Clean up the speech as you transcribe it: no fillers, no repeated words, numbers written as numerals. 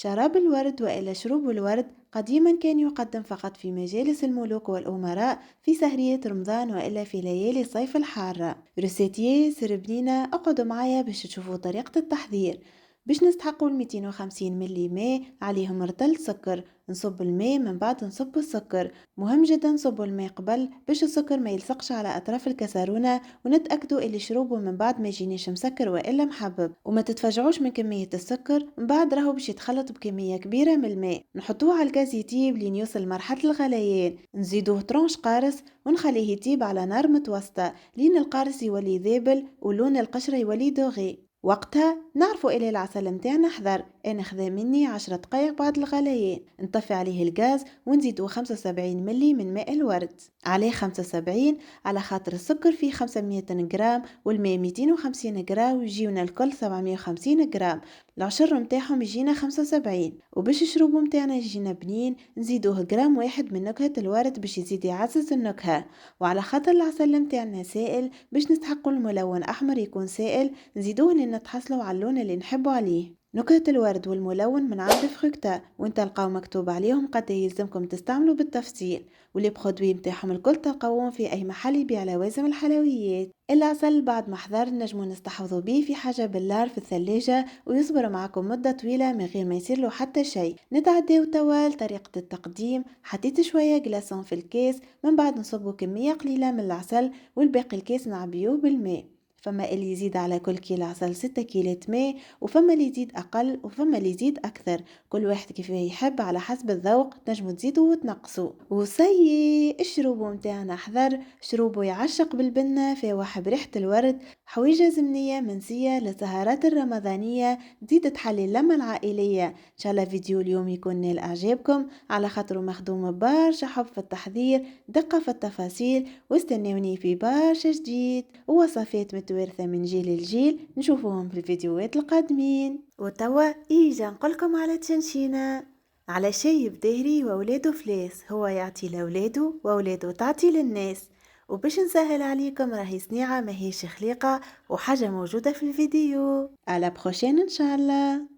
شراب الورد وإلا شروب الورد قديما كان يقدم فقط في مجالس الملوك والأمراء في سهرية رمضان وإلا في ليالي الصيف الحارة. روسيتيه سربنينا اقعدوا معايا باش تشوفوا طريقة التحضير. باش نستحقوا 250 ملي ماء عليهم رطل سكر. نصب الماء من بعد نصب السكر. مهم جدا نصب الماء قبل باش السكر ما يلصقش على أطراف الكسرونة، ونتأكدوا اللي شروبه من بعد ما يجينيش مسكر وإلا محبب، وما تتفاجعوش من كمية السكر. من بعد راهو باش يتخلط بكمية كبيرة من الماء. نحطوه على الغاز يطيب لين يوصل مرحلة الغليان. نزيدوه طرونش قارص ونخليه يطيب على نار متوسطة لين القارص يولي ذابل ولون القشرة يولي دوغي. وقتها نعرفوا إلى العسل متاعنا حضر. أنا خذا مني 10 دقايق بعد الغليان. نطفي عليه الغاز ونزيدو 75 ملي من ماء الورد. عليه 75 على خاطر السكر فيه 500 جرام والماء 250 جرام ويجيونا الكل 750 جرام. العشر متاعهم يجينا 75. وباش الشروب متاعنا يجينا بنين نزيدوه جرام واحد من نكهة الورد باش يزيد يعزز النكهة. وعلى خاطر العسل متاعنا سائل باش نستحقوا الملون أحمر يكون سائل نزيدوه لين نتحصلوا على اللون اللي نحبوا عليه. نكهة الورد والملون من عند فروكتا وين تلقاو مكتوب عليهم قد يلزمكم تستعملوا بالتفصيل، واللي برودوي متاعهم الكل تلقاوهم في أي محل يبيع لوازم الحلويات. العسل بعد ما حضر نجمو نستحفظوا بيه في حاجة باللار في الثلاجة ويصبر معكم مدة طويلة من غير ما يصير له حتى شيء. نتعداو توا طريقة التقديم. حطيت شوية جلاسون في الكيس، من بعد نصبوا كمية قليلة من العسل والباقي الكيس نعبيوه بالماء. فما اللي يزيد على كل كيلو عسل 6 كيلات ماء، وفما اللي يزيد أقل وفما اللي يزيد أكثر. كل واحد كيف يحب على حسب الذوق تنجموا تزيدوا وتنقصوا. وسيي الشروب متاعنا حضر. شروبه يعشق بالبنة فيوح بريحة الورد. حويجة زمنية منسية للسهرات الرمضانية تزيد تحلي اللمة العائلية. إن شاء الله فيديو اليوم يكون نال إعجابكم، على خاطر مخدوم برشا حب في التحضير، دقة في التفاصيل، واستنوني في برشا جديد ووصفات متوارثة من جيل لجيل نشوفوهم في الفيديوهات القادمين. وتوا إيجا نقولكم على تشنشينة، على شي بدهري وولاده فلاس، هو يعطي لولاده وولاده تعطي للناس. وباش نسهل عليكم راهي صنيعة ماهيش خليقة وحاجة موجودة في الفيديو. على بروشين إن شاء الله.